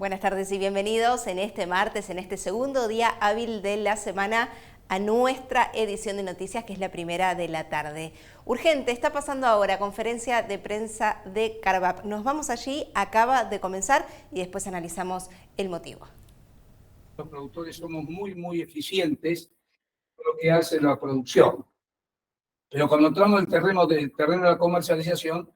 Buenas tardes y bienvenidos en este martes, en este segundo día hábil de la semana, a nuestra edición de noticias, que es la primera de la tarde. Urgente, está pasando ahora, conferencia de prensa de Carvap. Nos vamos allí, acaba de comenzar y después analizamos el motivo. Los productores somos muy eficientes en lo que hace la producción. Pero cuando entramos en el terreno de la comercialización,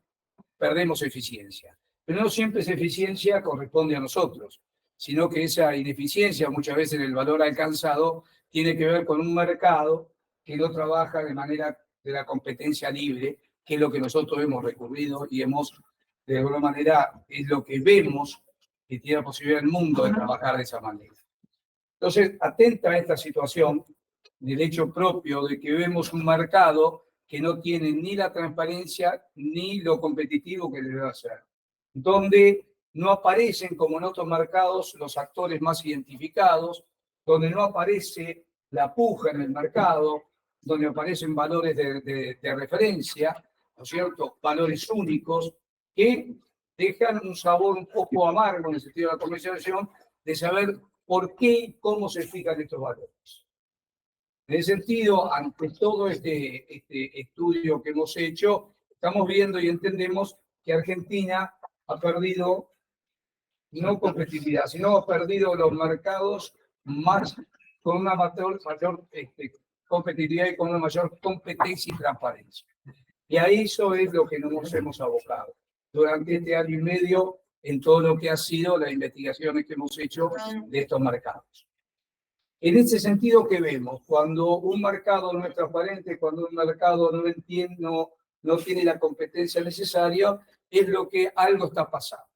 perdemos eficiencia. Pero no siempre esa eficiencia corresponde a nosotros, sino que esa ineficiencia, muchas veces en el valor alcanzado, tiene que ver con un mercado que no trabaja de manera de la competencia libre, que es lo que nosotros hemos recurrido y de alguna manera, es lo que vemos que tiene la posibilidad el mundo de trabajar de esa manera. Entonces, atenta a esta situación del hecho propio de que vemos un mercado que no tiene ni la transparencia ni lo competitivo que debe ser, donde no aparecen, como en otros mercados, los actores más identificados, donde no aparece la puja en el mercado, donde aparecen valores de referencia, ¿no es cierto? Valores únicos que dejan un sabor un poco amargo en el sentido de la comercialización, de saber por qué y cómo se fijan estos valores. En ese sentido, ante todo este estudio que hemos hecho, estamos viendo y entendemos que Argentina ha perdido no competitividad, sino ha perdido los mercados más con una mayor competitividad y con una mayor competencia y transparencia. Y a eso es lo que nos hemos abocado durante este año y medio en todo lo que ha sido las investigaciones que hemos hecho de estos mercados. En ese sentido, ¿qué vemos? Cuando un mercado no es transparente, cuando un mercado no tiene la competencia necesaria, es lo que algo está pasando.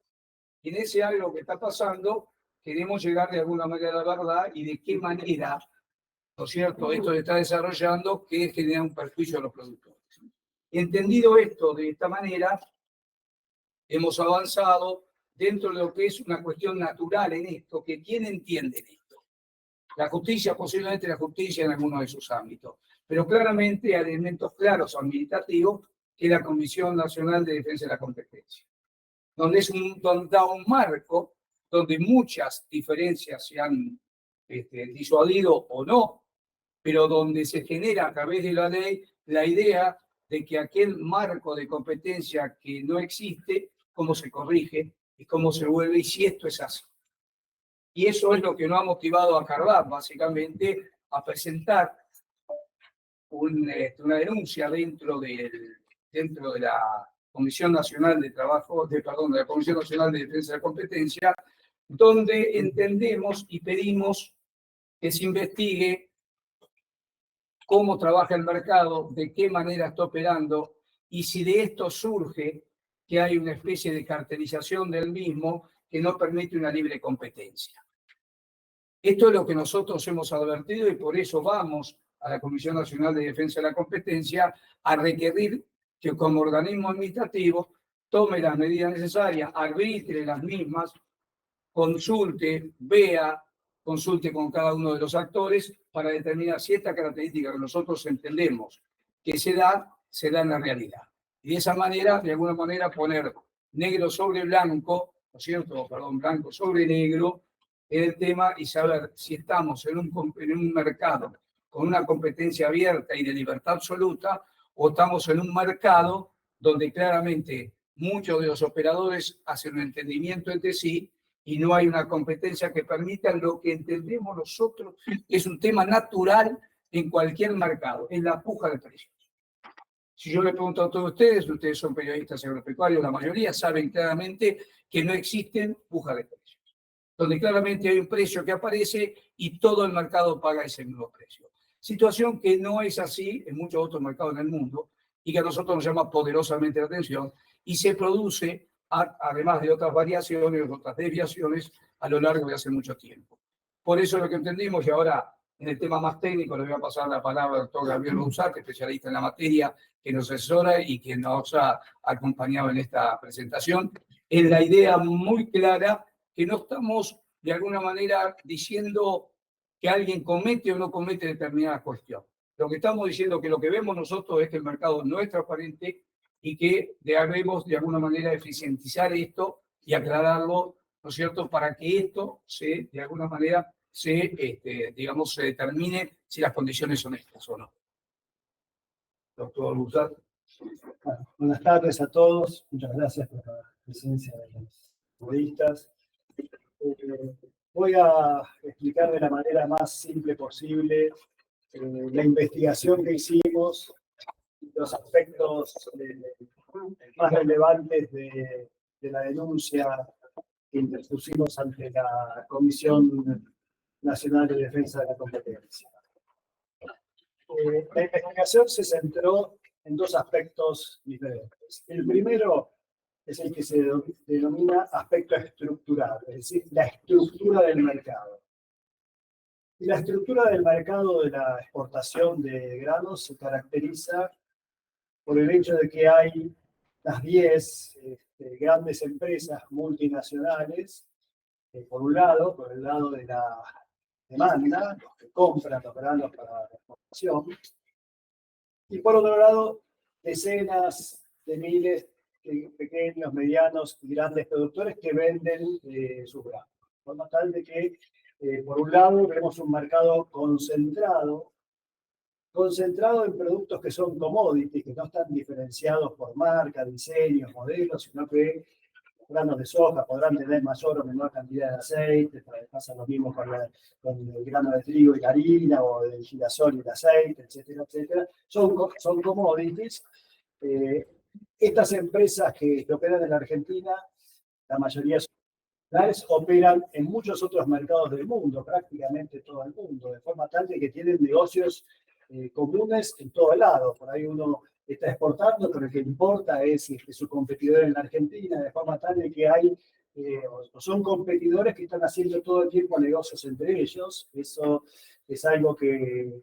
Y en ese algo que está pasando, queremos llegar de alguna manera a la verdad y de qué manera, ¿no es cierto?, esto se está desarrollando que genera un perjuicio a los productores. Entendido esto de esta manera, hemos avanzado dentro de lo que es una cuestión natural en esto, que ¿quién entiende esto? La justicia, posiblemente la justicia en algunos de sus ámbitos, pero claramente hay elementos claros administrativos que es la Comisión Nacional de Defensa de la Competencia, donde da un marco donde muchas diferencias se han disuadido o no, pero donde se genera a través de la ley la idea de que aquel marco de competencia que no existe, cómo se corrige y cómo se vuelve, y si esto es así. Y eso es lo que nos ha motivado a Carvap, básicamente, a presentar una denuncia dentro de la Comisión Nacional de Trabajo, de la Comisión Nacional de Defensa de la Competencia, donde entendemos y pedimos que se investigue cómo trabaja el mercado, de qué manera está operando, y si de esto surge que hay una especie de cartelización del mismo que no permite una libre competencia. Esto es lo que nosotros hemos advertido y por eso vamos a la Comisión Nacional de Defensa de la Competencia a requerir que como organismo administrativo tome las medidas necesarias, arbitre las mismas, consulte, consulte con cada uno de los actores para determinar si esta característica que nosotros entendemos que se da en la realidad. Y de esa manera, de alguna manera, poner negro sobre blanco, ¿no es cierto? Perdón, blanco sobre negro en el tema y saber si estamos en un mercado con una competencia abierta y de libertad absoluta o estamos en un mercado donde claramente muchos de los operadores hacen un entendimiento entre sí y no hay una competencia que permita lo que entendemos nosotros, que es un tema natural en cualquier mercado, es la puja de precios. Si yo le pregunto a todos ustedes son periodistas agropecuarios, la mayoría saben claramente que no existen pujas de precios, donde claramente hay un precio que aparece y todo el mercado paga ese mismo precio. Situación que no es así en muchos otros mercados en el mundo y que a nosotros nos llama poderosamente la atención y se produce además de otras variaciones, otras desviaciones a lo largo de hace mucho tiempo. Por eso lo que entendimos, y ahora en el tema más técnico le voy a pasar la palabra al doctor Gabriel Rousat, especialista en la materia, que nos asesora y que nos ha acompañado en esta presentación, es la idea muy clara que no estamos de alguna manera diciendo que alguien comete o no comete determinada cuestión. Lo que estamos diciendo es que lo que vemos nosotros es que el mercado no es transparente y que debemos de alguna manera eficientizar esto y aclararlo ¿no es cierto?, para que esto de alguna manera digamos, se determine si las condiciones son estas o no. Doctor Bussat. Buenas tardes a todos. Muchas gracias por la presencia de los periodistas. Voy a explicar de la manera más simple posible la investigación que hicimos, los aspectos más relevantes de la denuncia que interpusimos ante la Comisión Nacional de Defensa de la Competencia. La investigación se centró en dos aspectos diferentes. El primero es el que se denomina aspecto estructural, es decir, la estructura del mercado. Y la estructura del mercado de la exportación de granos se caracteriza por el hecho de que hay las 10 grandes empresas multinacionales, por un lado, por el lado de la demanda, los que compran los granos para la exportación, y por otro lado, decenas de miles de pequeños, medianos y grandes productores que venden sus granos. De forma tal de que, por un lado, vemos un mercado concentrado en productos que son commodities, que no están diferenciados por marca, diseño, modelos, sino que los granos de soja podrán tener mayor o menor cantidad de aceite, pasa lo mismo con el grano de trigo y la harina, o del girasol y el aceite, etcétera, etcétera. Son commodities. Estas empresas que operan en la Argentina, la mayoría son nacionales, operan en muchos otros mercados del mundo, prácticamente todo el mundo, de forma tal de que tienen negocios comunes en todo lado. Por ahí uno está exportando, pero el que importa es su competidor en la Argentina, de forma tal de que hay, o son competidores que están haciendo todo el tiempo negocios entre ellos. Eso es algo que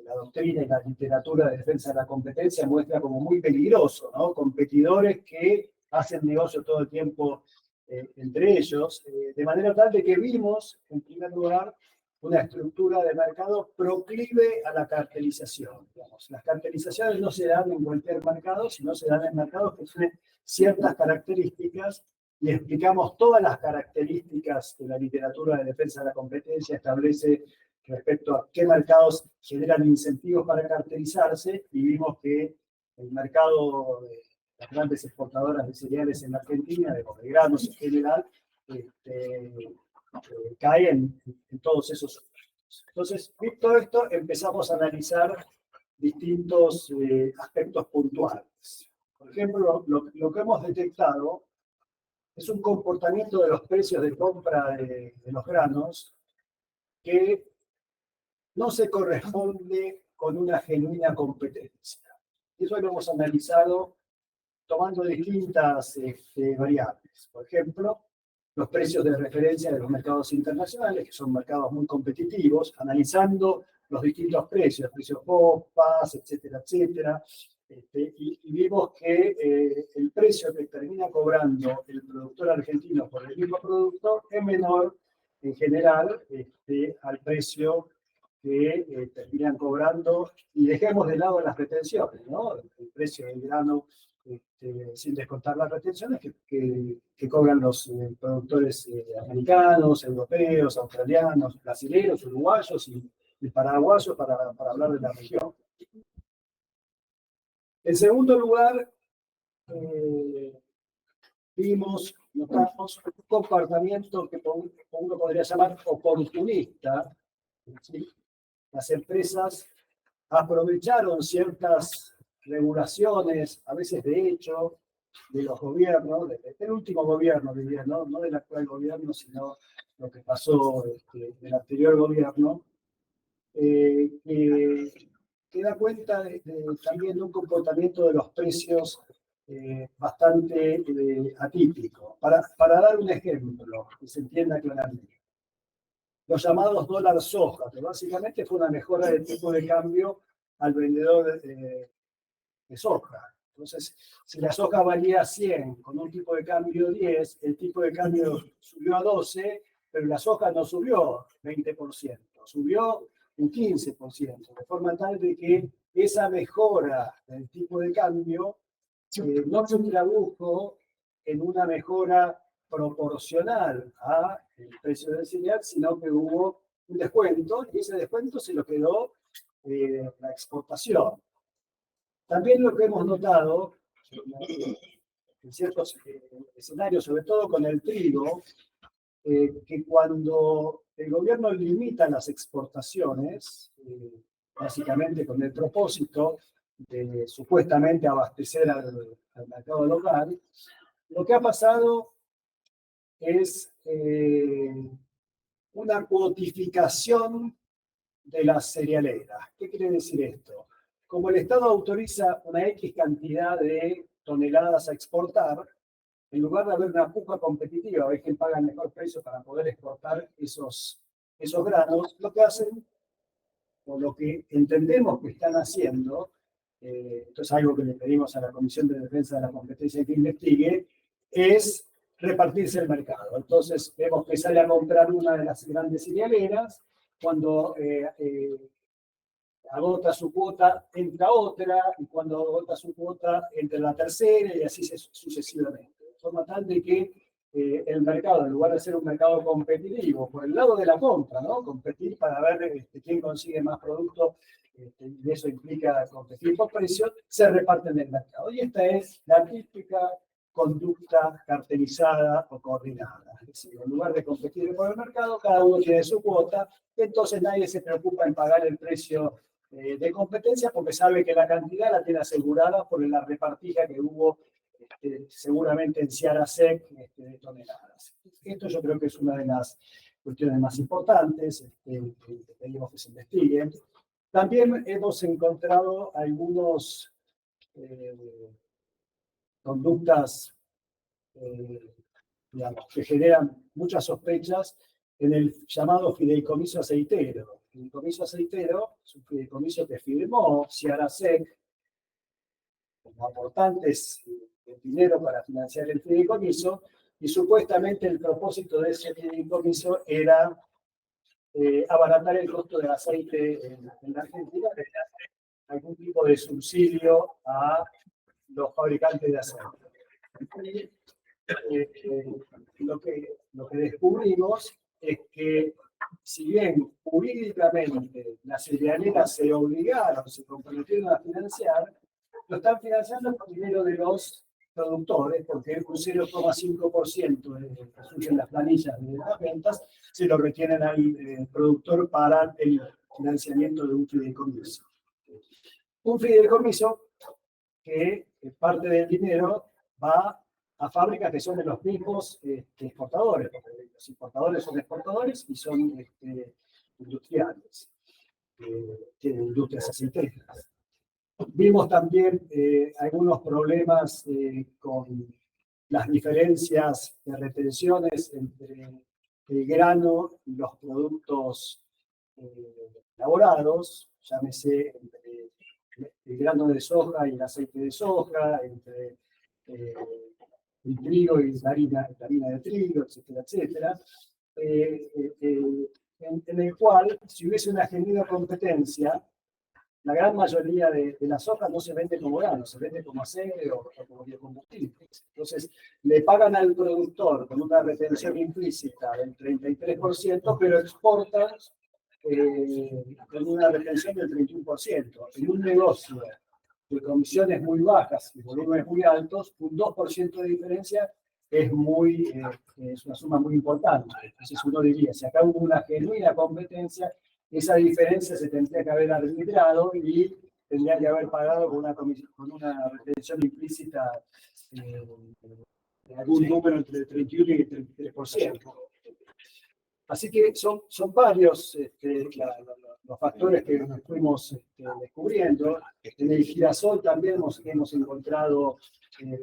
la doctrina y la literatura de defensa de la competencia muestra como muy peligroso, ¿no? Competidores que hacen negocio todo el tiempo entre ellos, de manera tal de que vimos, en primer lugar, una estructura de mercado proclive a la cartelización. Digamos, las cartelizaciones no se dan en cualquier mercado, sino se dan en mercados que tienen ciertas características, y explicamos todas las características que la literatura de defensa de la competencia establece respecto a qué mercados generan incentivos para cartelizarse, y vimos que el mercado de las grandes exportadoras de cereales en la Argentina, de granos en general, cae en todos esos aspectos. Entonces, visto esto, empezamos a analizar distintos aspectos puntuales. Por ejemplo, lo que hemos detectado es un comportamiento de los precios de compra de los granos que no se corresponde con una genuina competencia. Y eso lo hemos analizado tomando distintas variables. Por ejemplo, los precios de referencia de los mercados internacionales, que son mercados muy competitivos, analizando los distintos precios POPAS, etcétera, etcétera, y vimos que el precio que termina cobrando el productor argentino por el mismo producto es menor, en general, al precio que terminan cobrando, y dejemos de lado las retenciones, ¿no? El precio del grano, sin descontar las retenciones que cobran los productores americanos, europeos, australianos, brasileños, uruguayos y paraguayos, para hablar de la región. En segundo lugar, notamos un comportamiento que uno podría llamar oportunista. ¿Sí? Las empresas aprovecharon ciertas regulaciones, a veces de hecho, de los gobiernos, del último gobierno, diría, no del actual gobierno, sino lo que pasó del anterior gobierno, que da cuenta también de un comportamiento de los precios bastante atípico. Para dar un ejemplo, que se entienda claramente. Los llamados dólar soja, que básicamente fue una mejora del tipo de cambio al vendedor de soja. Entonces, si la soja valía 100 con un tipo de cambio 10, el tipo de cambio subió a 12, pero la soja no subió 20%, subió un 15%, de forma tal de que esa mejora del tipo de cambio no se tradujo en una mejora proporcional al precio del cereal, sino que hubo un descuento, y ese descuento se lo quedó la exportación. También lo que hemos notado en ciertos escenarios, sobre todo con el trigo, que cuando el gobierno limita las exportaciones, básicamente con el propósito de supuestamente abastecer al mercado local, lo que ha pasado es una cuotificación de las cerealeras. ¿Qué quiere decir esto? Como el Estado autoriza una X cantidad de toneladas a exportar, en lugar de haber una puja competitiva, a ver quién paga el mejor precio para poder exportar esos granos, lo que hacen, o lo que entendemos que están haciendo, esto es algo que le pedimos a la Comisión de Defensa de la Competencia que investigue, es repartirse el mercado. Entonces vemos que sale a comprar una de las grandes cerealeras, cuando agota su cuota, entra otra, y cuando agota su cuota, entra la tercera, y así sucesivamente. De forma tal de que el mercado, en lugar de ser un mercado competitivo, por el lado de la compra, ¿no? Competir para ver quién consigue más producto, y eso implica competir por precio, se reparten el mercado. Y esta es la típica conducta cartelizada o coordinada. Es decir, en lugar de competir por el mercado, cada uno tiene su cuota, entonces nadie se preocupa en pagar el precio de competencia porque sabe que la cantidad la tiene asegurada por la repartija que hubo seguramente en Ciara Sec de toneladas. Esto yo creo que es una de las cuestiones más importantes que pedimos que se investiguen. También hemos encontrado algunos conductas digamos, que generan muchas sospechas en el llamado fideicomiso aceitero. El fideicomiso aceitero es un fideicomiso que firmó Ciara Sec como aportantes de dinero para financiar el fideicomiso, y supuestamente el propósito de ese fideicomiso era abaratar el costo del aceite en la Argentina, mediante algún tipo de subsidio a los fabricantes de aceite. Lo que descubrimos es que, si bien jurídicamente las cerealeras se obligaron, se comprometieron a financiar, lo están financiando con dinero de los productores, porque un 0,5% que surgen las planillas de las ventas se lo retienen al productor para el financiamiento de un fideicomiso. Un fideicomiso que parte del dinero va a fábricas que son de los mismos exportadores, porque los importadores son exportadores y son industriales, tienen industrias aceiteras. Vimos también algunos problemas con las diferencias de retenciones entre el grano y los productos elaborados, llámese entre el grano de soja y el aceite de soja, entre el trigo y la harina de trigo, etcétera, etcétera, en el cual, si hubiese una genuina competencia, la gran mayoría de la soja no se vende como grano, se vende como aceite o como biocombustibles. Entonces, le pagan al productor con una retención implícita del 33%, pero exportan con una retención del 31%. En un negocio de comisiones muy bajas y volúmenes muy altos, un 2% de diferencia es una suma muy importante. Entonces uno diría, si acá hubo una genuina competencia, esa diferencia se tendría que haber arbitrado y tendría que haber pagado con una retención implícita de algún número entre el 31 y el 33%. Así que son varios los factores que fuimos descubriendo. En el girasol también hemos encontrado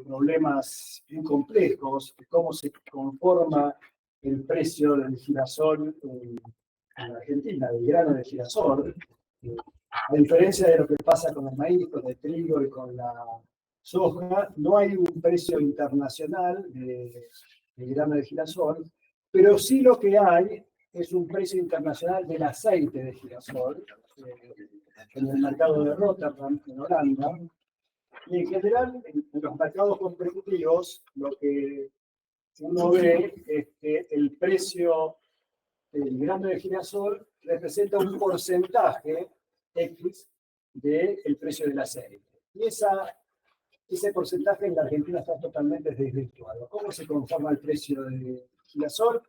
problemas muy complejos, cómo se conforma el precio del girasol en Argentina, del grano de girasol. A diferencia de lo que pasa con el maíz, con el trigo y con la soja, no hay un precio internacional de grano de girasol, pero sí lo que hay es un precio internacional del aceite de girasol en el mercado de Rotterdam, en Holanda. Y en general, en los mercados competitivos, lo que uno ve es que el precio del grano de girasol representa un porcentaje X del precio del aceite. Y ese porcentaje en la Argentina está totalmente desvirtuado. ¿Cómo se conforma el precio del girasol?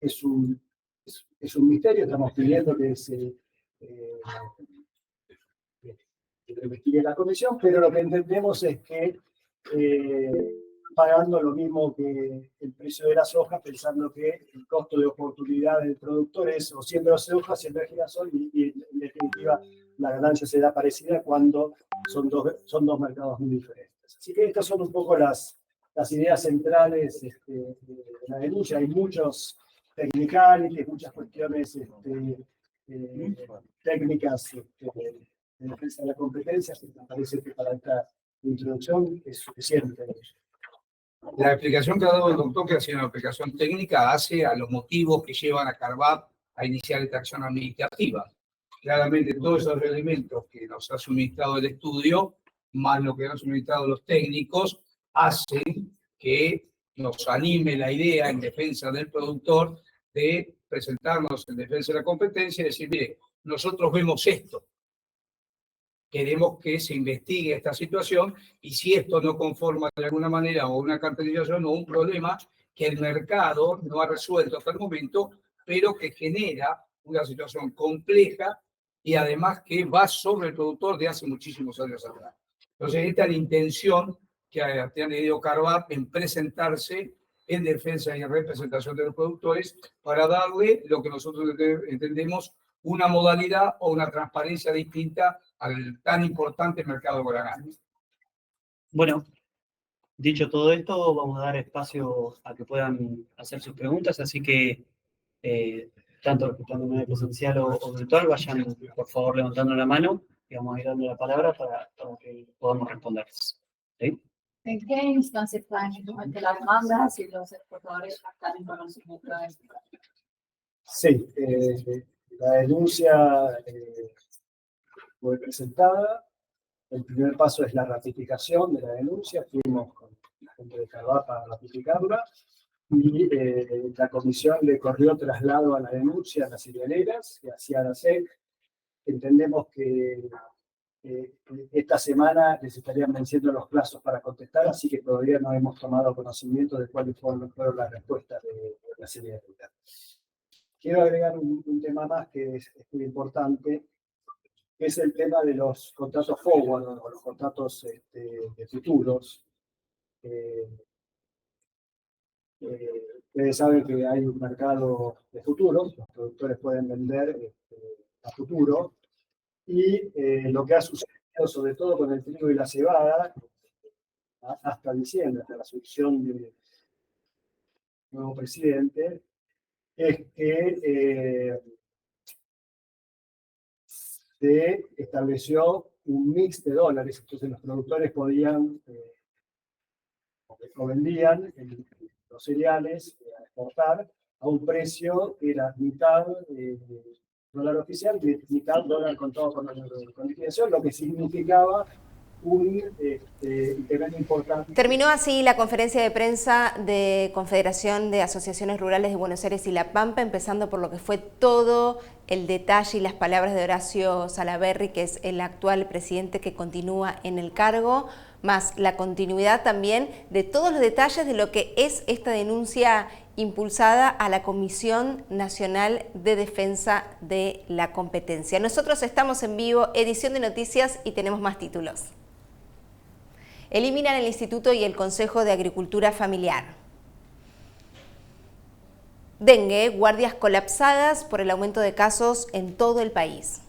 Es un misterio, estamos pidiendo que lo investigue la comisión, pero lo que entendemos es que pagando lo mismo que el precio de la soja, pensando que el costo de oportunidad del productor es o siembra soja, siembra girasol, y en definitiva la ganancia será parecida cuando son dos mercados muy diferentes. Así que estas son un poco las ideas centrales de la denuncia. Hay muchos technicalities, muchas cuestiones técnicas de defensa de la competencia, que me parece que para esta introducción es suficiente. La explicación que ha dado el doctor, que ha sido una explicación técnica, hace a los motivos que llevan a Carvap a iniciar esta acción administrativa. Claramente todos esos elementos que nos ha suministrado el estudio, más lo que han suministrado los técnicos, hacen que nos anime la idea en defensa del productor de presentarnos en defensa de la competencia y decir, mire, nosotros vemos esto. Queremos que se investigue esta situación y si esto no conforma de alguna manera o una cartelización o un problema que el mercado no ha resuelto hasta el momento, pero que genera una situación compleja y además que va sobre el productor de hace muchísimos años atrás. Entonces, esta es la intención que ha tenido Carvap en presentarse en defensa y en representación de los productores para darle lo que nosotros entendemos una modalidad o una transparencia distinta al tan importante mercado de grano. Bueno, dicho todo esto, vamos a dar espacio a que puedan hacer sus preguntas, así que tanto respetando de manera presencial o virtual, vayan por favor levantando la mano y vamos a ir dando la palabra para que podamos responderles. ¿Sí? ¿En qué instancia están ante las demandas y los exportadores están en conocimiento de esto? Sí, la denuncia fue presentada. El primer paso es la ratificación de la denuncia. Fuimos con la gente de Carvap para ratificarla y la comisión le corrió traslado a la denuncia a las cerealeras y hacia la SEC. Entendemos que esta semana les estarían venciendo los plazos para contestar, así que todavía no hemos tomado conocimiento de cuáles fueron las respuestas de la cerealera. Quiero agregar un tema más que es muy importante, que es el tema de los contratos forward, o los contratos de futuros. Ustedes saben que hay un mercado de futuros, los productores pueden vender a futuro, y lo que ha sucedido, sobre todo con el trigo y la cebada, hasta diciembre, hasta la asunción del nuevo presidente, es que se estableció un mix de dólares, entonces los productores podían o vendían los cereales a exportar a un precio que era mitad dólar oficial y mitad dólar contado con liquidación, lo que significaba un incremento importante. Terminó así la conferencia de prensa de Confederación de Asociaciones Rurales de Buenos Aires y La Pampa, empezando por lo que fue todo el detalle y las palabras de Horacio Salaverry, que es el actual presidente que continúa en el cargo, más la continuidad también de todos los detalles de lo que es esta denuncia impulsada a la Comisión Nacional de Defensa de la Competencia. Nosotros estamos en vivo, edición de noticias, y tenemos más títulos. Eliminan el Instituto y el Consejo de Agricultura Familiar. Dengue, guardias colapsadas por el aumento de casos en todo el país.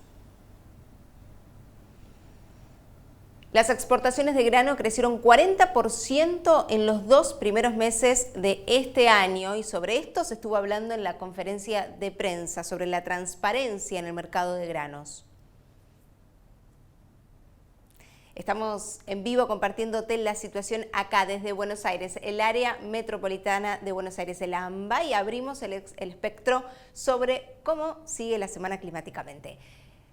Las exportaciones de grano crecieron 40% en los 2 primeros meses de este año, y sobre esto se estuvo hablando en la conferencia de prensa sobre la transparencia en el mercado de granos. Estamos en vivo compartiéndote la situación acá desde Buenos Aires, el área metropolitana de Buenos Aires, el AMBA, y abrimos el espectro sobre cómo sigue la semana climáticamente.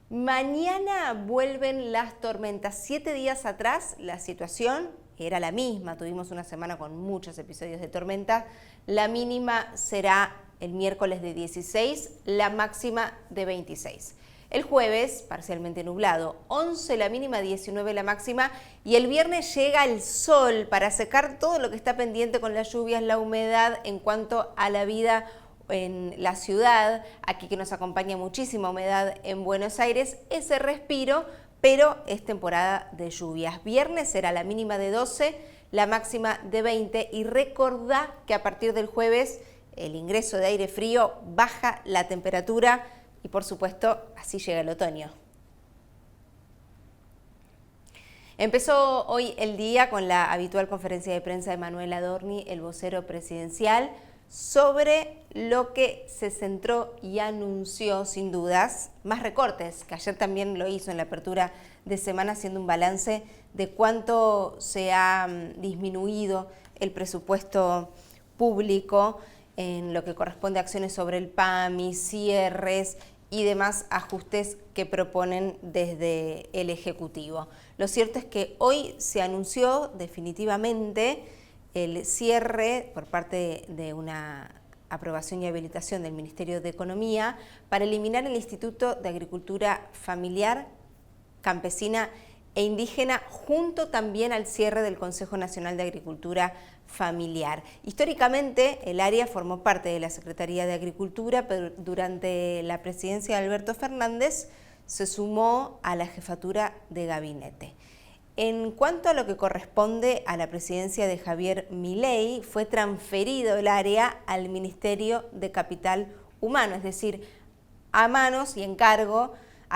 Mañana vuelven las tormentas. 7 días atrás la situación que era la misma, tuvimos una semana con muchos episodios de tormenta, la mínima será el miércoles de 16, la máxima de 26. El jueves, parcialmente nublado, 11 la mínima, 19 la máxima, y el viernes llega el sol para secar todo lo que está pendiente con las lluvias, la humedad en cuanto a la vida en la ciudad, aquí que nos acompaña muchísima humedad en Buenos Aires, ese respiro, pero es temporada de lluvias. Viernes será la mínima de 12, la máxima de 20, y recordá que a partir del jueves el ingreso de aire frío baja la temperatura y por supuesto así llega el otoño. Empezó hoy el día con la habitual conferencia de prensa de Manuel Adorni, el vocero presidencial, sobre lo que se centró y anunció sin dudas más recortes, que ayer también lo hizo en la apertura de semana, haciendo un balance de cuánto se ha disminuido el presupuesto público en lo que corresponde a acciones sobre el PAMI, cierres y demás ajustes que proponen desde el Ejecutivo. Lo cierto es que hoy se anunció definitivamente el cierre por parte de una aprobación y habilitación del Ministerio de Economía para eliminar el Instituto de Agricultura Familiar, Campesina e Indígena, junto también al cierre del Consejo Nacional de Agricultura Familiar. Históricamente, el área formó parte de la Secretaría de Agricultura, pero durante la presidencia de Alberto Fernández se sumó a la jefatura de gabinete. En cuanto a lo que corresponde a la presidencia de Javier Milei, fue transferido el área al Ministerio de Capital Humano, es decir, a manos y a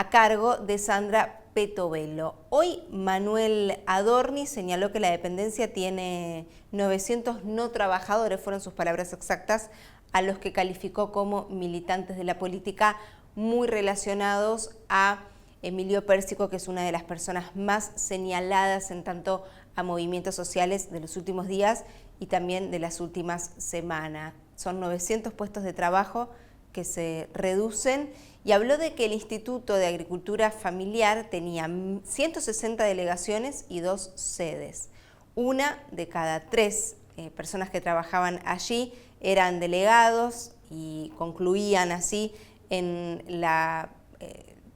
cargo de Sandra Petovelo. Hoy Manuel Adorni señaló que la dependencia tiene 900 no trabajadores, fueron sus palabras exactas, a los que calificó como militantes de la política, muy relacionados a Emilio Pérsico, que es una de las personas más señaladas en tanto a movimientos sociales de los últimos días y también de las últimas semanas. Son 900 puestos de trabajo que se reducen, y habló de que el Instituto de Agricultura Familiar tenía 160 delegaciones y 2 sedes. Una de cada 3 personas que trabajaban allí eran delegados y concluían así en la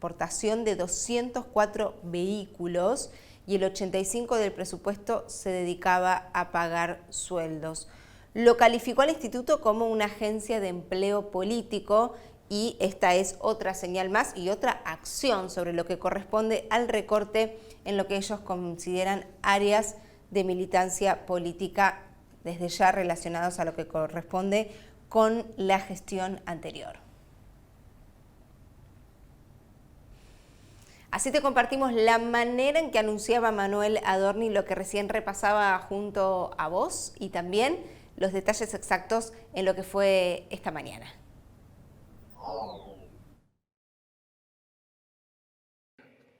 portación de 204 vehículos, y el 85% del presupuesto se dedicaba a pagar sueldos. Lo calificó al instituto como una agencia de empleo político, y esta es otra señal más y otra acción sobre lo que corresponde al recorte en lo que ellos consideran áreas de militancia política, desde ya relacionados a lo que corresponde con la gestión anterior. Así te compartimos la manera en que anunciaba Manuel Adorni lo que recién repasaba junto a vos, y también los detalles exactos en lo que fue esta mañana.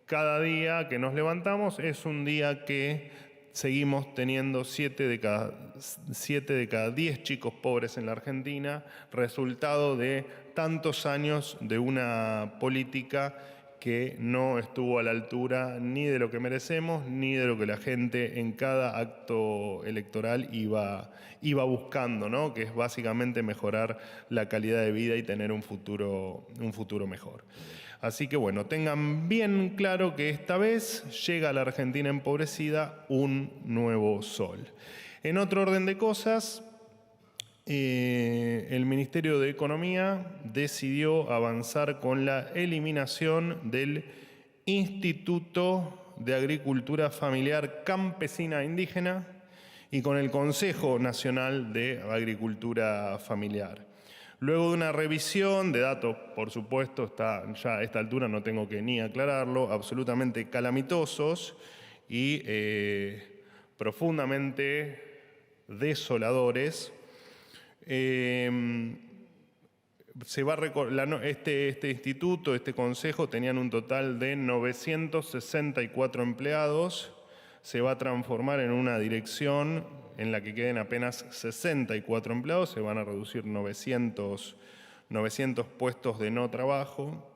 Cada día que nos levantamos es un día que seguimos teniendo 7 de cada 10 chicos pobres en la Argentina, resultado de tantos años de una política que no estuvo a la altura ni de lo que merecemos, ni de lo que la gente en cada acto electoral iba buscando, ¿no? Que es básicamente mejorar la calidad de vida y tener un futuro mejor. Así que bueno, tengan bien claro que esta vez llega a la Argentina empobrecida un nuevo sol. En otro orden de cosas, el Ministerio de Economía decidió avanzar con la eliminación del Instituto de Agricultura Familiar, Campesina e Indígena y con el Consejo Nacional de Agricultura Familiar. Luego de una revisión de datos, por supuesto, está ya a esta altura, no tengo que ni aclararlo, absolutamente calamitosos y profundamente desoladores, este instituto, este consejo, tenían un total de 964 empleados, se va a transformar en una dirección en la que queden apenas 64 empleados, se van a reducir 900 puestos de no trabajo.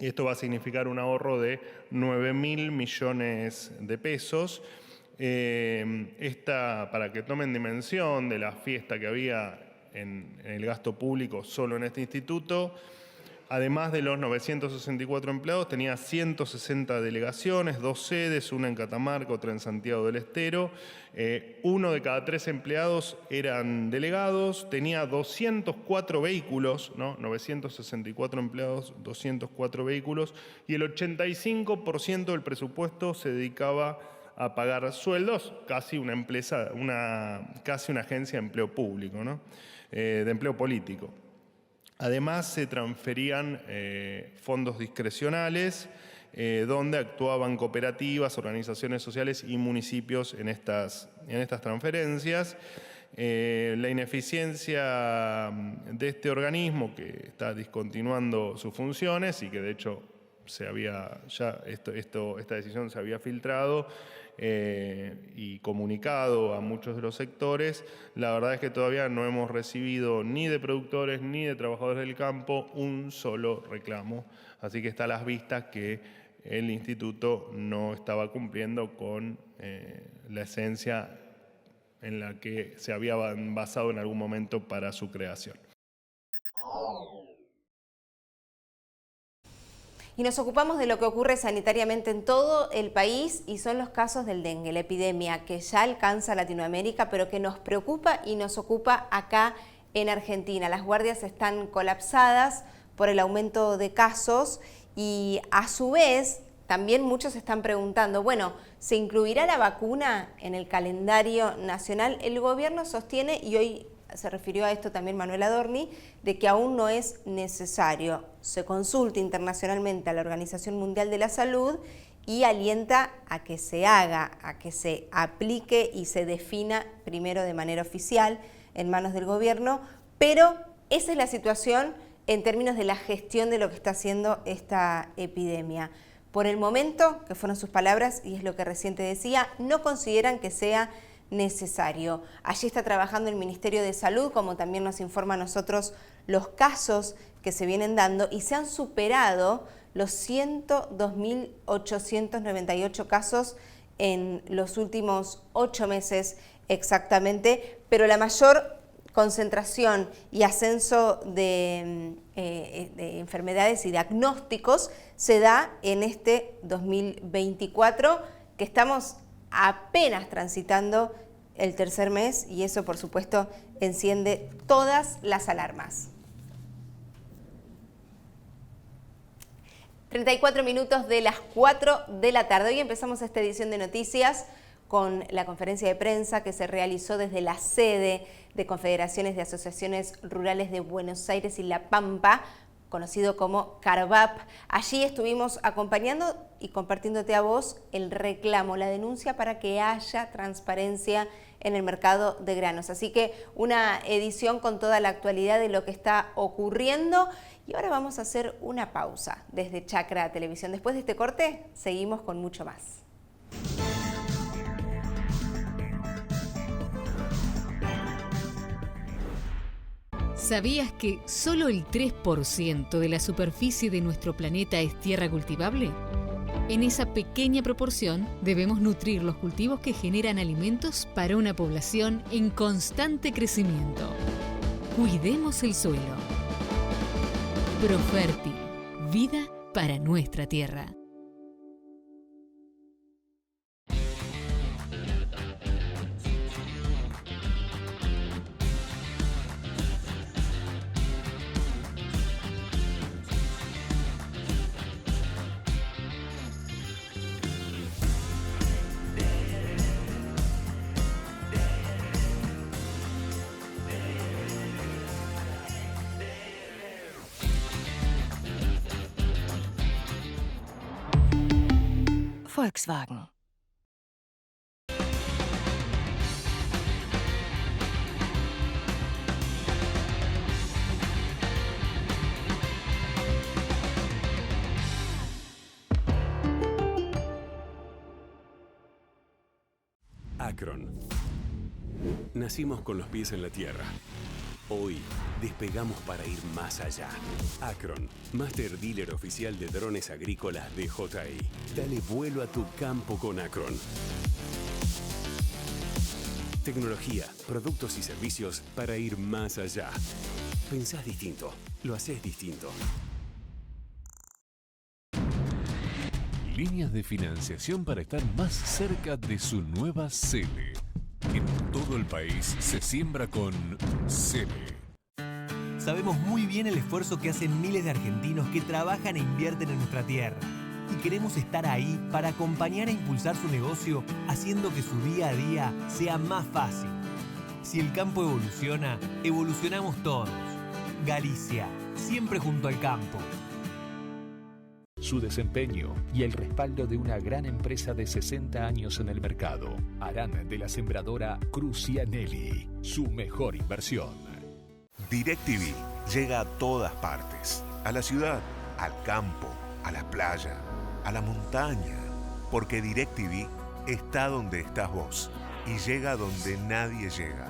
Esto va a significar un ahorro de 9.000 millones de pesos. Para que tomen dimensión de la fiesta que había en el gasto público solo en este instituto, además de los 964 empleados, tenía 160 delegaciones, 2 sedes, una en Catamarca, otra en Santiago del Estero. 1 de cada 3 empleados eran delegados, tenía 204 vehículos, ¿no? 964 empleados, 204 vehículos, y el 85% del presupuesto se dedicaba a pagar sueldos, casi una agencia de empleo público, ¿no? De empleo político. Además, se transferían fondos discrecionales, donde actuaban cooperativas, organizaciones sociales y municipios en estas transferencias. La ineficiencia de este organismo, que está discontinuando sus funciones y que de hecho esta decisión se había filtrado y comunicado a muchos de los sectores, la verdad es que todavía no hemos recibido ni de productores ni de trabajadores del campo un solo reclamo. Así que está a las vistas que el instituto no estaba cumpliendo con la esencia en la que se había basado en algún momento para su creación. Y nos ocupamos de lo que ocurre sanitariamente en todo el país y son los casos del dengue, la epidemia que ya alcanza Latinoamérica, pero que nos preocupa y nos ocupa acá en Argentina. Las guardias están colapsadas por el aumento de casos y a su vez también muchos están preguntando, bueno, ¿se incluirá la vacuna en el calendario nacional? El gobierno sostiene, y hoy se refirió a esto también Manuel Adorni, de que aún no es necesario. Se consulta internacionalmente a la Organización Mundial de la Salud y alienta a que se haga, a que se aplique y se defina primero de manera oficial en manos del gobierno, pero esa es la situación en términos de la gestión de lo que está haciendo esta epidemia. Por el momento, que fueron sus palabras y es lo que recién te decía, no consideran que sea necesario. Allí está trabajando el Ministerio de Salud, como también nos informa a nosotros los casos que se vienen dando y se han superado los 102.898 casos en los últimos 8 meses exactamente, pero la mayor concentración y ascenso de enfermedades y diagnósticos se da en este 2024, que estamos apenas transitando el tercer mes y eso por supuesto enciende todas las alarmas. 34 minutos de las 4 de la tarde. Hoy empezamos esta edición de noticias con la conferencia de prensa que se realizó desde la sede de Confederaciones de Asociaciones Rurales de Buenos Aires y La Pampa, conocido como CARVAP. Allí estuvimos acompañando y compartiéndote a vos el reclamo, la denuncia para que haya transparencia en el mercado de granos. Así que una edición con toda la actualidad de lo que está ocurriendo. Y ahora vamos a hacer una pausa desde Chacra Televisión. Después de este corte, seguimos con mucho más. ¿Sabías que solo el 3% de la superficie de nuestro planeta es tierra cultivable? En esa pequeña proporción debemos nutrir los cultivos que generan alimentos para una población en constante crecimiento. Cuidemos el suelo. Profértil, vida para nuestra tierra. Volkswagen. Acron. Nacimos con los pies en la tierra. Hoy despegamos para ir más allá. Acron, Master Dealer Oficial de Drones Agrícolas de DJI. Dale vuelo a tu campo con Acron. Tecnología, productos y servicios para ir más allá. Pensás distinto, lo haces distinto. Líneas de financiación para estar más cerca de su nueva Cele. En todo el país se siembra con Cele. Sabemos muy bien el esfuerzo que hacen miles de argentinos que trabajan e invierten en nuestra tierra. Y queremos estar ahí para acompañar e impulsar su negocio, haciendo que su día a día sea más fácil. Si el campo evoluciona, evolucionamos todos. Galicia, siempre junto al campo. Su desempeño y el respaldo de una gran empresa de 60 años en el mercado harán de la sembradora Crucianelli su mejor inversión. DirecTV llega a todas partes, a la ciudad, al campo, a la playa, a la montaña, porque DirecTV está donde estás vos y llega donde nadie llega.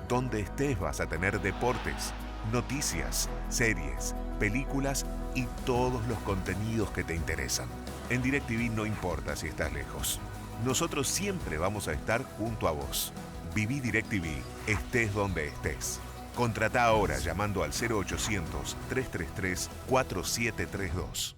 Donde estés vas a tener deportes, noticias, series, películas y todos los contenidos que te interesan. En DirecTV no importa si estás lejos. Nosotros siempre vamos a estar junto a vos. Viví DirecTV, estés donde estés. Contratá ahora llamando al 0800-333-4732.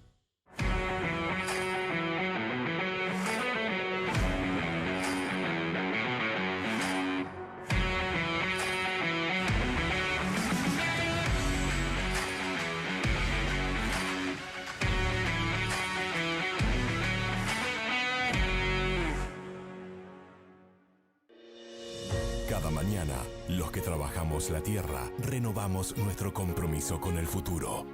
Cada mañana, los que trabajamos la tierra, renovamos nuestro compromiso con el futuro.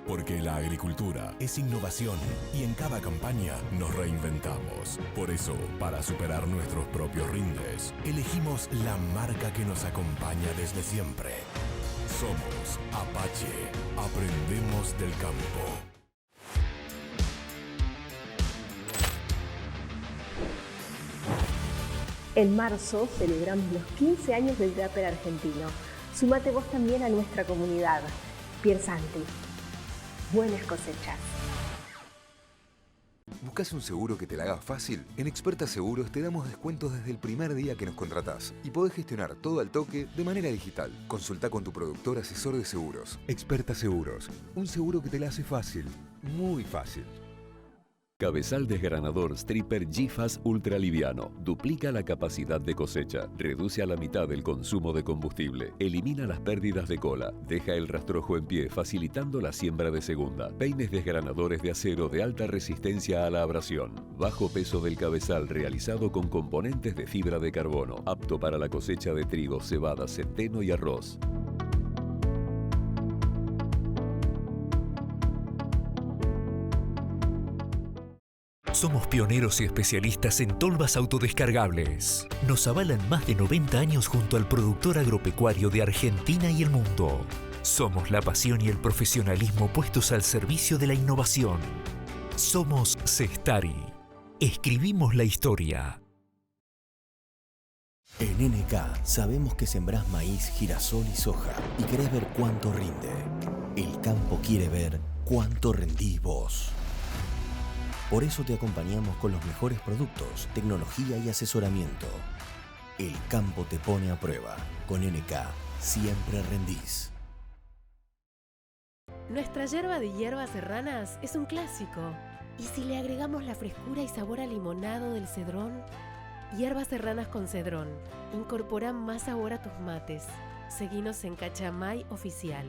Porque la agricultura es innovación y en cada campaña nos reinventamos. Por eso, para superar nuestros propios rindes, elegimos la marca que nos acompaña desde siempre. Somos Apache. Aprendemos del campo. En marzo celebramos los 15 años del Grapper argentino. Súmate vos también a nuestra comunidad. Piersanti. Buenas cosechas. ¿Buscas un seguro que te la haga fácil? En Experta Seguros te damos descuentos desde el primer día que nos contratás y podés gestionar todo al toque de manera digital. Consulta con tu productor asesor de seguros. Experta Seguros. Un seguro que te la hace fácil. Muy fácil. Cabezal desgranador Stripper G-Fast Ultra Liviano. Duplica la capacidad de cosecha, reduce a la mitad el consumo de combustible, elimina las pérdidas de cola, deja el rastrojo en pie facilitando la siembra de segunda. Peines desgranadores de acero de alta resistencia a la abrasión. Bajo peso del cabezal realizado con componentes de fibra de carbono. Apto para la cosecha de trigo, cebada, centeno y arroz. Somos pioneros y especialistas en tolvas autodescargables. Nos avalan más de 90 años junto al productor agropecuario de Argentina y el mundo. Somos la pasión y el profesionalismo puestos al servicio de la innovación. Somos Cestari. Escribimos la historia. En NK sabemos que sembrás maíz, girasol y soja y querés ver cuánto rinde. El campo quiere ver cuánto rendís vos. Por eso te acompañamos con los mejores productos, tecnología y asesoramiento. El campo te pone a prueba. Con NK siempre rendís. Nuestra yerba de hierbas serranas es un clásico. ¿Y si le agregamos la frescura y sabor a limonado del cedrón? Hierbas serranas con cedrón. Incorpora más sabor a tus mates. Seguinos en Cachamay Oficial.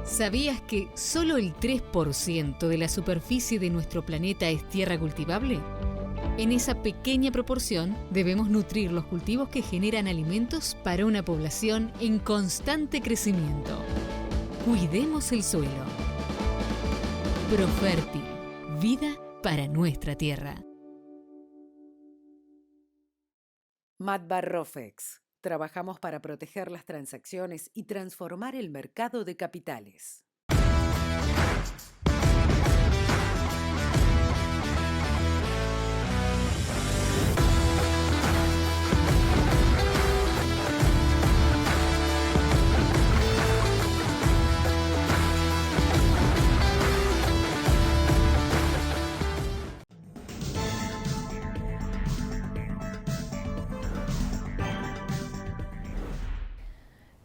¿Sabías que solo el 3% de la superficie de nuestro planeta es tierra cultivable? En esa pequeña proporción debemos nutrir los cultivos que generan alimentos para una población en constante crecimiento. Cuidemos el suelo. Profértil, vida para nuestra tierra. Matbar Rofex. Trabajamos para proteger las transacciones y transformar el mercado de capitales.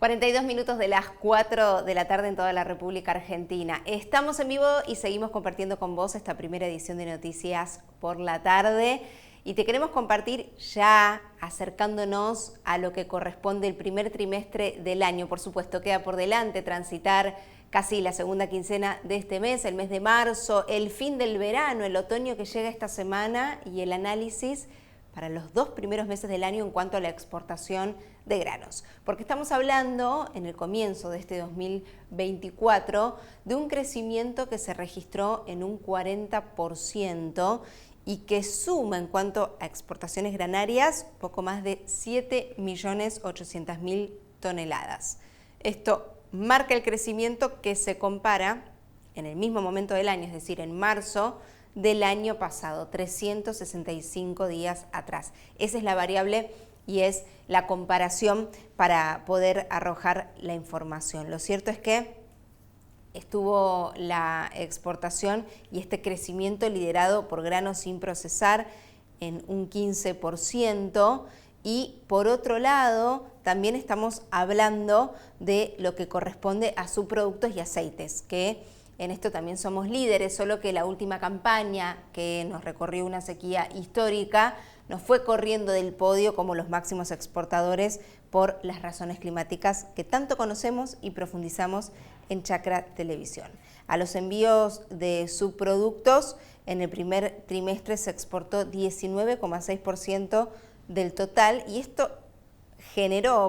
...42 de las 4 de la tarde en toda la República Argentina. Estamos en vivo y seguimos compartiendo con vos esta primera edición de Noticias por la tarde. Y te queremos compartir ya acercándonos a lo que corresponde el primer trimestre del año. Por supuesto, queda por delante transitar casi la segunda quincena de este mes, el mes de marzo, el fin del verano, el otoño que llega esta semana y el análisis para los 2 primeros meses del año en cuanto a la exportación de granos. Porque estamos hablando, en el comienzo de este 2024, de un crecimiento que se registró en un 40% y que suma en cuanto a exportaciones granarias poco más de 7.800.000 toneladas. Esto marca el crecimiento que se compara en el mismo momento del año, es decir, en marzo del año pasado, 365 días atrás. Esa es la variable y es la comparación para poder arrojar la información. Lo cierto es que estuvo la exportación y este crecimiento liderado por granos sin procesar en un 15%, y por otro lado también estamos hablando de lo que corresponde a subproductos y aceites, que en esto también somos líderes, solo que la última campaña que nos recorrió una sequía histórica nos fue corriendo del podio como los máximos exportadores por las razones climáticas que tanto conocemos y profundizamos en Chacra Televisión. A los envíos de subproductos, en el primer trimestre se exportó 19,6% del total y esto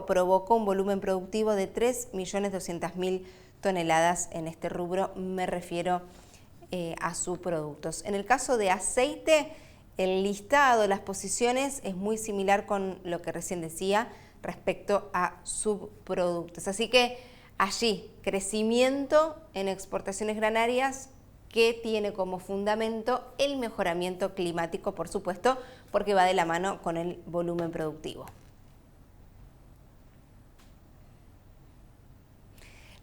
provocó un volumen productivo de 3.200.000 toneladas en este rubro, me refiero a subproductos. En el caso de aceite, el listado, las posiciones es muy similar con lo que recién decía respecto a subproductos. Así que allí, crecimiento en exportaciones granarias que tiene como fundamento el mejoramiento climático, por supuesto, porque va de la mano con el volumen productivo.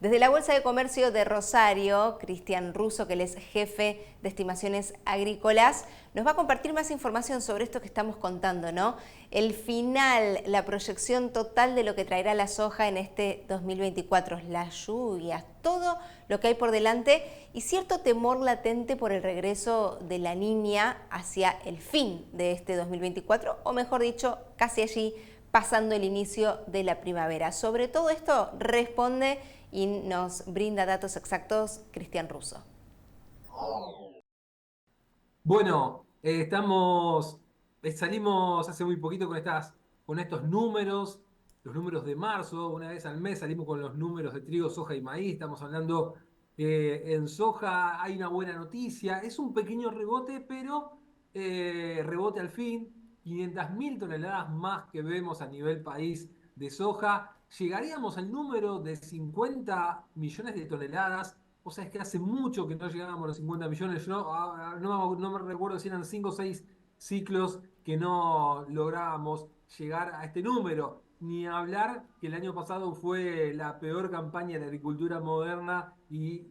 Desde la Bolsa de Comercio de Rosario, Cristian Russo, que él es jefe de estimaciones agrícolas, nos va a compartir más información sobre esto que estamos contando, ¿no? El final, la proyección total de lo que traerá la soja en este 2024, las lluvias, todo lo que hay por delante y cierto temor latente por el regreso de la Niña hacia el fin de este 2024, o mejor dicho, casi allí, pasando el inicio de la primavera. Sobre todo esto responde y nos brinda datos exactos Cristian Russo. Bueno, salimos hace muy poquito con estos números, los números de marzo, una vez al mes salimos con los números de trigo, soja y maíz. Estamos hablando que en soja hay una buena noticia, es un pequeño rebote, pero rebote al fin, 500.000 toneladas más que vemos a nivel país de soja. Llegaríamos al número de 50 millones de toneladas, o sea, es que hace mucho que no llegábamos a los 50 millones, no me recuerdo si eran 5 o 6 ciclos que no lográbamos llegar a este número, ni hablar que el año pasado fue la peor campaña de la agricultura moderna y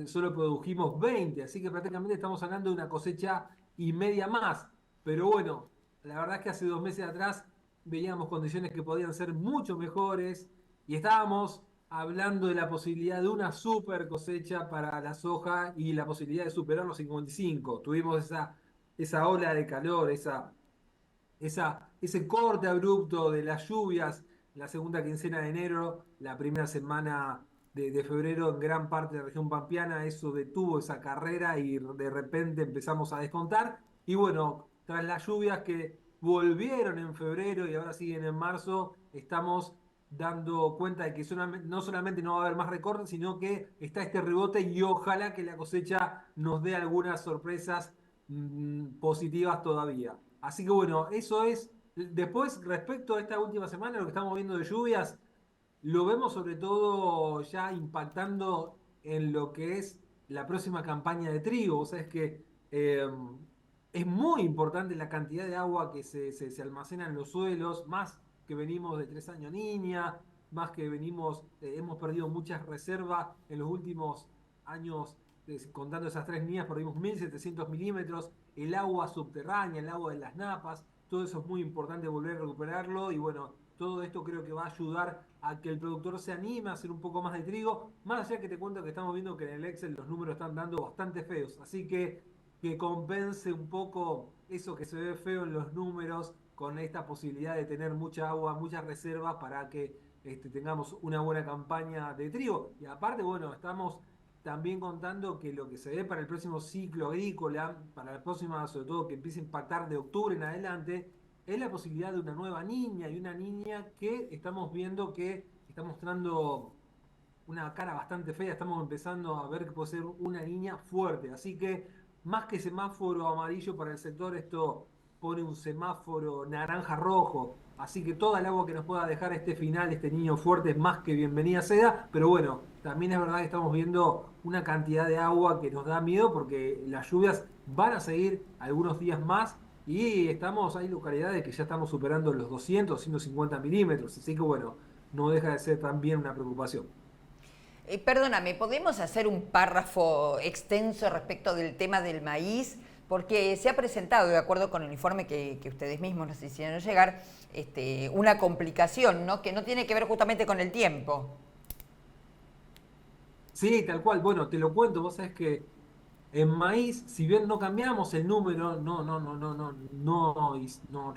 solo produjimos 20, así que prácticamente estamos hablando de una cosecha y media más, pero bueno, la verdad es que hace 2 meses atrás veíamos condiciones que podían ser mucho mejores y estábamos hablando de la posibilidad de una super cosecha para la soja y la posibilidad de superar los 55. Tuvimos esa ola de calor, ese corte abrupto de las lluvias, la segunda quincena de enero, la primera semana de febrero en gran parte de la región pampeana, eso detuvo esa carrera y de repente empezamos a descontar. Y bueno, tras las lluvias que volvieron en febrero y ahora siguen en marzo, estamos dando cuenta de que no solamente no va a haber más recortes, sino que está este rebote y ojalá que la cosecha nos dé algunas sorpresas positivas todavía. Así que bueno, eso es. Después, respecto a esta última semana, lo que estamos viendo de lluvias, lo vemos sobre todo ya impactando en lo que es la próxima campaña de trigo. Vos sabés que es muy importante la cantidad de agua que se almacena en los suelos, más que venimos de 3 años niña, más que venimos, hemos perdido muchas reservas en los últimos años, contando esas 3 niñas, perdimos 1.700 milímetros, el agua subterránea, el agua de las napas, todo eso es muy importante volver a recuperarlo y bueno, todo esto creo que va a ayudar a que el productor se anime a hacer un poco más de trigo, más allá que te cuento que estamos viendo que en el Excel los números están dando bastante feos, así que compense un poco eso que se ve feo en los números con esta posibilidad de tener mucha agua, muchas reservas para que tengamos una buena campaña de trigo. Y aparte, bueno, estamos también contando que lo que se ve para el próximo ciclo agrícola, para la próxima, sobre todo que empiece a impactar de octubre en adelante, es la posibilidad de una nueva niña y una niña que estamos viendo que está mostrando una cara bastante fea, estamos empezando a ver que puede ser una niña fuerte, así que más que semáforo amarillo para el sector, esto pone un semáforo naranja-rojo, así que toda el agua que nos pueda dejar este final, este niño fuerte, es más que bienvenida sea, pero bueno, también es verdad que estamos viendo una cantidad de agua que nos da miedo porque las lluvias van a seguir algunos días más y hay localidades que ya estamos superando los 200, 150 milímetros, así que bueno, no deja de ser también una preocupación. Perdóname, ¿podemos hacer un párrafo extenso respecto del tema del maíz? Porque se ha presentado, de acuerdo con el informe que ustedes mismos nos hicieron llegar, una complicación, ¿no? Que no tiene que ver justamente con el tiempo. Sí, tal cual. Bueno, te lo cuento. Vos sabés que en maíz, si bien no cambiamos el número, no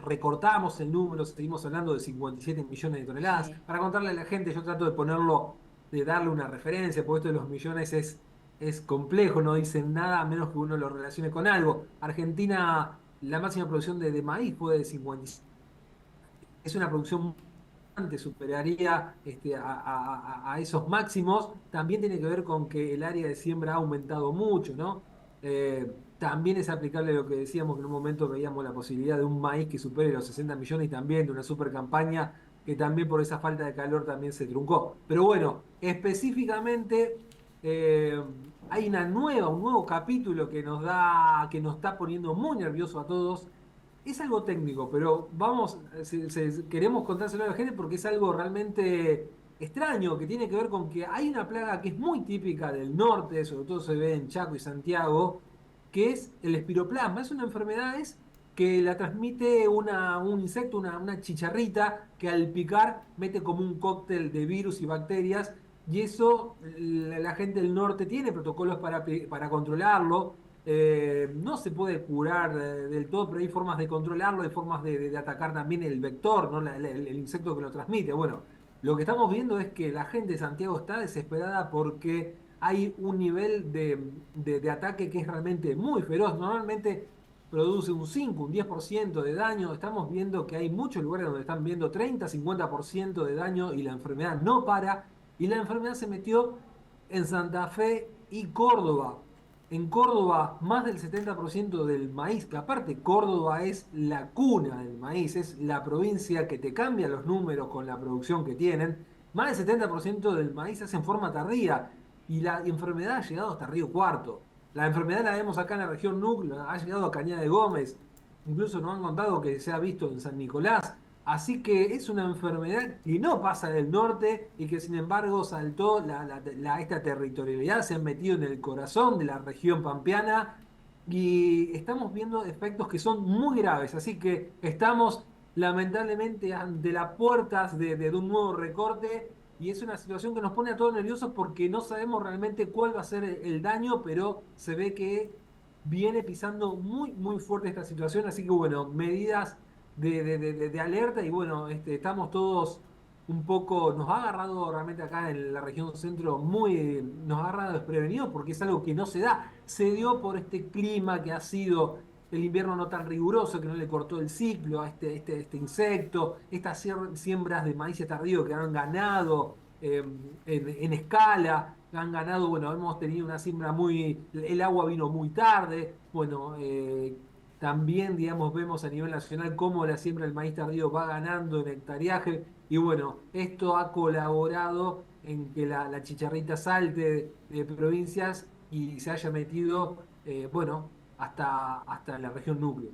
recortamos el número, seguimos hablando de 57 millones de toneladas. Sí. Para contarle a la gente, yo trato de darle una referencia, porque esto de los millones es complejo, no dicen nada a menos que uno lo relacione con algo. Argentina, la máxima producción de maíz fue de 56. Es una producción bastante superaría a esos máximos. También tiene que ver con que el área de siembra ha aumentado mucho, ¿no? También es aplicable lo que decíamos, que en un momento veíamos la posibilidad de un maíz que supere los 60 millones y también de una super campaña que también por esa falta de calor también se truncó. Pero bueno, específicamente hay un nuevo capítulo que nos está poniendo muy nervioso a todos. Es algo técnico, pero queremos contárselo a la gente porque es algo realmente extraño, que tiene que ver con que hay una plaga que es muy típica del norte, sobre todo se ve en Chaco y Santiago, que es el espiroplasma. Es una enfermedad que la transmite un insecto, una chicharrita, que al picar mete como un cóctel de virus y bacterias, y eso la gente del norte tiene protocolos para controlarlo. No se puede curar del todo, pero hay formas de controlarlo, hay formas de atacar también el vector, ¿no? el insecto que lo transmite. Bueno, lo que estamos viendo es que la gente de Santiago está desesperada porque hay un nivel de ataque que es realmente muy feroz. Normalmente produce un 5, un 10% de daño. Estamos viendo que hay muchos lugares donde están viendo 30, 50% de daño y la enfermedad no para. Y la enfermedad se metió en Santa Fe y Córdoba. En Córdoba, más del 70% del maíz, que aparte Córdoba es la cuna del maíz, es la provincia que te cambia los números con la producción que tienen, más del 70% del maíz se hace en forma tardía y la enfermedad ha llegado hasta Río Cuarto. La enfermedad la vemos acá en la región núcleo, ha llegado a Cañada de Gómez, incluso nos han contado que se ha visto en San Nicolás. Así que es una enfermedad que no pasa del norte y que sin embargo saltó esta territorialidad, se han metido en el corazón de la región pampeana y estamos viendo efectos que son muy graves. Así que estamos lamentablemente ante las puertas de un nuevo recorte y es una situación que nos pone a todos nerviosos porque no sabemos realmente cuál va a ser el daño, pero se ve que viene pisando muy, muy fuerte esta situación. Así que bueno, medidas de alerta y bueno, estamos todos un poco, nos ha agarrado realmente acá en la región centro nos ha agarrado desprevenidos porque es algo que no se da, se dio por este clima que ha sido el invierno no tan riguroso que no le cortó el ciclo a este insecto, estas siembras de maíz tardío que han ganado en escala, han ganado, bueno, hemos tenido una siembra el agua vino muy tarde, bueno, también, digamos, vemos a nivel nacional cómo la siembra del maíz tardío va ganando en hectareaje, y bueno, esto ha colaborado en que la chicharrita salte de provincias y se haya metido, bueno, hasta la región núcleo.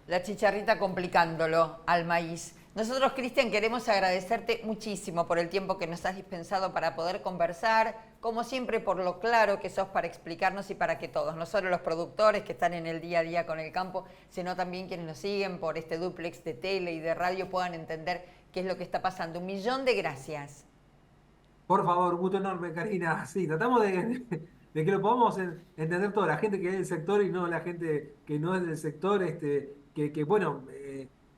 La chicharrita complicándolo al maíz. Nosotros, Cristian, queremos agradecerte muchísimo por el tiempo que nos has dispensado para poder conversar, como siempre por lo claro que sos para explicarnos y para que todos, no solo los productores que están en el día a día con el campo, sino también quienes nos siguen por este dúplex de tele y de radio puedan entender qué es lo que está pasando. 1.000.000 de gracias. Por favor, gusto enorme, Karina. Sí, tratamos de que lo podamos entender toda la gente que es del sector y no la gente que no es del sector, bueno,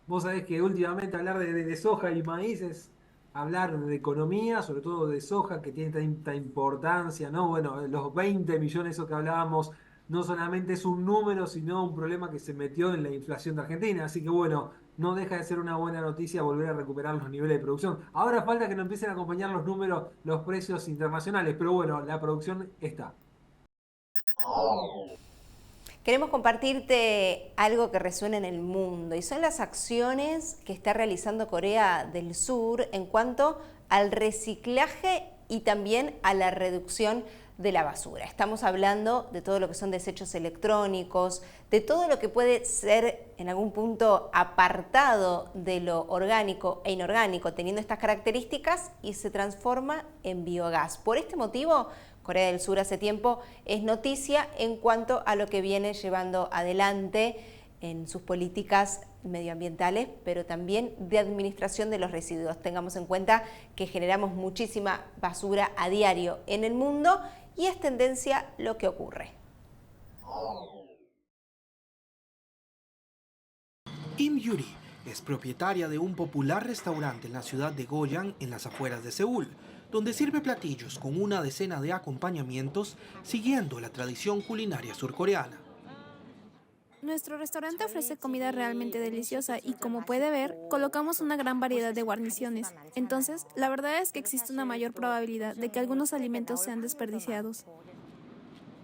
vos sabés que últimamente hablar de soja y maíz es hablar de economía, sobre todo de soja, que tiene tanta importancia, ¿no? Bueno, los 20 millones, eso que hablábamos, no solamente es un número, sino un problema que se metió en la inflación de Argentina. Así que bueno, no deja de ser una buena noticia volver a recuperar los niveles de producción. Ahora falta que nos empiecen a acompañar los números, los precios internacionales, pero bueno, la producción está. Queremos compartirte algo que resuena en el mundo y son las acciones que está realizando Corea del Sur en cuanto al reciclaje y también a la reducción de la basura. Estamos hablando de todo lo que son desechos electrónicos, de todo lo que puede ser en algún punto apartado de lo orgánico e inorgánico, teniendo estas características y se transforma en biogás. Por este motivo, Corea del Sur hace tiempo es noticia en cuanto a lo que viene llevando adelante en sus políticas medioambientales, pero también de administración de los residuos. Tengamos en cuenta que generamos muchísima basura a diario en el mundo y es tendencia lo que ocurre. Im Yuri es propietaria de un popular restaurante en la ciudad de Goyang, en las afueras de Seúl, donde sirve platillos con una decena de acompañamientos siguiendo la tradición culinaria surcoreana. Nuestro restaurante ofrece comida realmente deliciosa y, como puede ver, colocamos una gran variedad de guarniciones. Entonces, la verdad es que existe una mayor probabilidad de que algunos alimentos sean desperdiciados.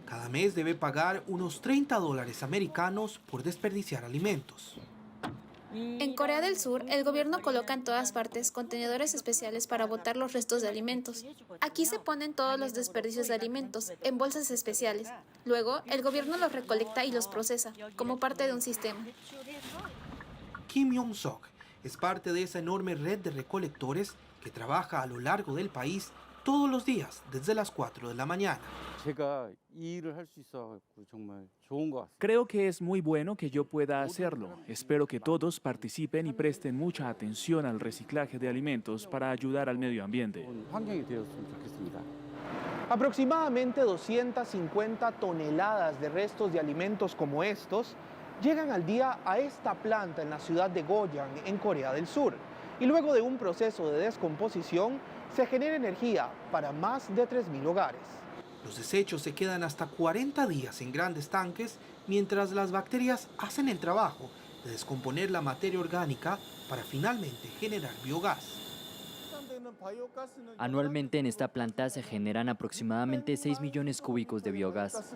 Cada mes debe pagar unos $30 americanos por desperdiciar alimentos. En Corea del Sur, el gobierno coloca en todas partes contenedores especiales para botar los restos de alimentos. Aquí se ponen todos los desperdicios de alimentos, en bolsas especiales. Luego, el gobierno los recolecta y los procesa, como parte de un sistema. Kim Yong-sok es parte de esa enorme red de recolectores que trabaja a lo largo del país todos los días, desde las 4 de la mañana. Creo que es muy bueno que yo pueda hacerlo. Espero que todos participen y presten mucha atención al reciclaje de alimentos para ayudar al medio ambiente. Aproximadamente 250 toneladas de restos de alimentos como estos llegan al día a esta planta en la ciudad de Goyang, en Corea del Sur. Y luego de un proceso de descomposición, se genera energía para más de 3.000 hogares. Los desechos se quedan hasta 40 días en grandes tanques, mientras las bacterias hacen el trabajo de descomponer la materia orgánica para finalmente generar biogás. Anualmente en esta planta se generan aproximadamente 6 millones cúbicos de biogás.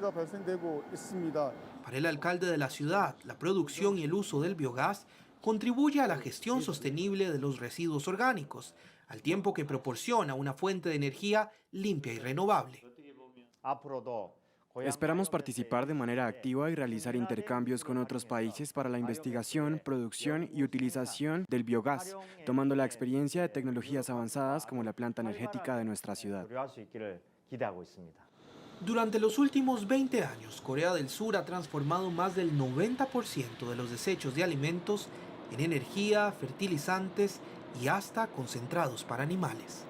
Para el alcalde de la ciudad, la producción y el uso del biogás contribuye a la gestión sostenible de los residuos orgánicos, al tiempo que proporciona una fuente de energía limpia y renovable. Esperamos participar de manera activa y realizar intercambios con otros países para la investigación, producción y utilización del biogás, tomando la experiencia de tecnologías avanzadas como la planta energética de nuestra ciudad. Durante los últimos 20 años, Corea del Sur ha transformado más del 90% de los desechos de alimentos en energía, fertilizantes y hasta concentrados para animales.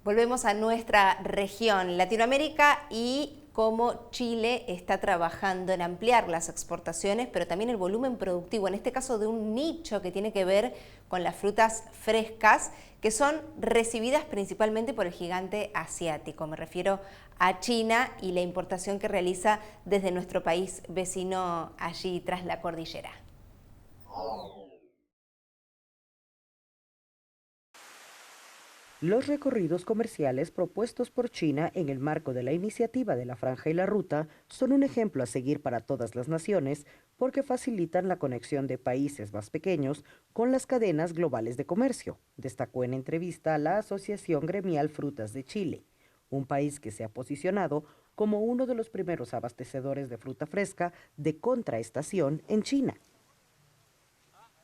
Volvemos a nuestra región, Latinoamérica, y cómo Chile está trabajando en ampliar las exportaciones, pero también el volumen productivo, en este caso de un nicho que tiene que ver con las frutas frescas, que son recibidas principalmente por el gigante asiático. Me refiero a China y la importación que realiza desde nuestro país vecino allí tras la cordillera. Los recorridos comerciales propuestos por China en el marco de la iniciativa de la Franja y la Ruta son un ejemplo a seguir para todas las naciones porque facilitan la conexión de países más pequeños con las cadenas globales de comercio, destacó en entrevista la Asociación Gremial Frutas de Chile, un país que se ha posicionado como uno de los primeros abastecedores de fruta fresca de contraestación en China.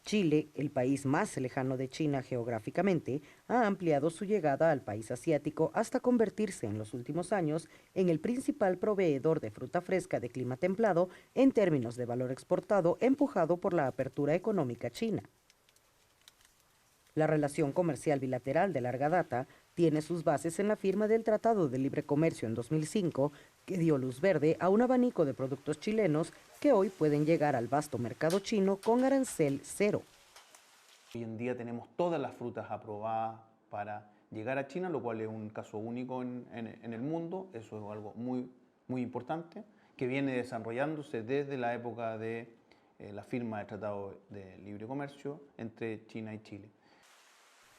Chile, el país más lejano de China geográficamente, ha ampliado su llegada al país asiático hasta convertirse en los últimos años en el principal proveedor de fruta fresca de clima templado en términos de valor exportado, empujado por la apertura económica china. La relación comercial bilateral de larga data tiene sus bases en la firma del Tratado de Libre Comercio en 2005, que dio luz verde a un abanico de productos chilenos que hoy pueden llegar al vasto mercado chino con arancel cero. Hoy en día tenemos todas las frutas aprobadas para llegar a China, lo cual es un caso único en el mundo. Eso es algo muy importante, que viene desarrollándose desde la época de la firma del Tratado de Libre Comercio entre China y Chile.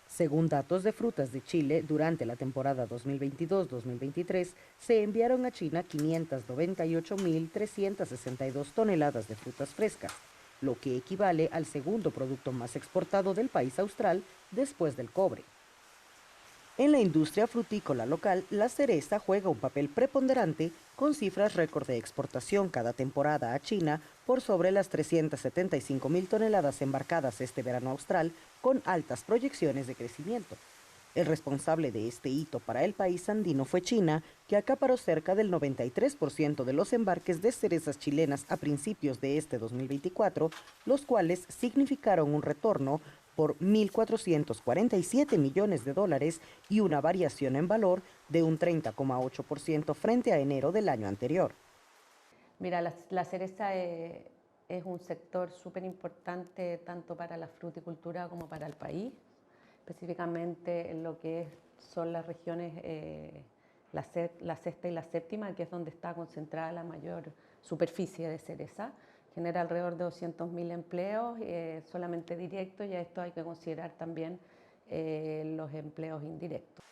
Según datos de Frutas de Chile, durante la temporada 2022-2023 se enviaron a China 598.362 toneladas de frutas frescas, lo que equivale al segundo producto más exportado del país austral después del cobre. En la industria frutícola local, la cereza juega un papel preponderante con cifras récord de exportación cada temporada a China por sobre las 375.000 toneladas embarcadas este verano austral, con altas proyecciones de crecimiento. El responsable de este hito para el país andino fue China, que acaparó cerca del 93% de los embarques de cerezas chilenas a principios de este 2024, los cuales significaron un retorno por 1.447 millones de dólares y una variación en valor de un 30,8% frente a enero del año anterior. Mira, la cereza es un sector súper importante tanto para la fruticultura como para el país, específicamente en lo que son las regiones, la sexta y la séptima, que es donde está concentrada la mayor superficie de cereza. Genera alrededor de 200.000 empleos, solamente directos, y a esto hay que considerar también los empleos indirectos.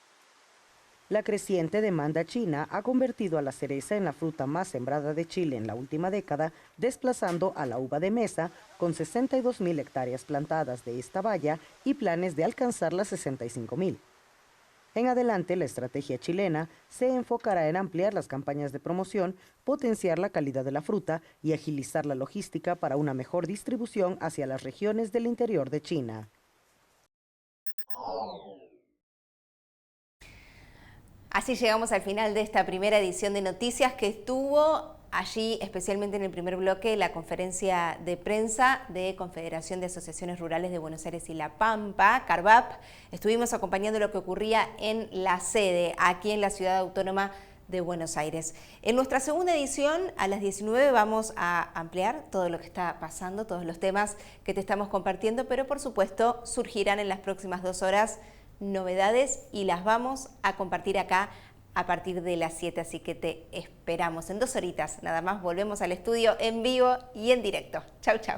La creciente demanda china ha convertido a la cereza en la fruta más sembrada de Chile en la última década, desplazando a la uva de mesa con 62.000 hectáreas plantadas de esta valla y planes de alcanzar las 65.000. En adelante, la estrategia chilena se enfocará en ampliar las campañas de promoción, potenciar la calidad de la fruta y agilizar la logística para una mejor distribución hacia las regiones del interior de China. Así llegamos al final de esta primera edición de Noticias, que estuvo allí, especialmente en el primer bloque, la conferencia de prensa de Confederación de Asociaciones Rurales de Buenos Aires y La Pampa, CARVAP. Estuvimos acompañando lo que ocurría en la sede, aquí en la Ciudad Autónoma de Buenos Aires. En nuestra segunda edición, a las 19, vamos a ampliar todo lo que está pasando, todos los temas que te estamos compartiendo, pero por supuesto surgirán en las próximas 2 horas novedades y las vamos a compartir acá a partir de las 7, así que te esperamos en 2 horitas. Nada más volvemos al estudio en vivo y en directo. Chau, chau.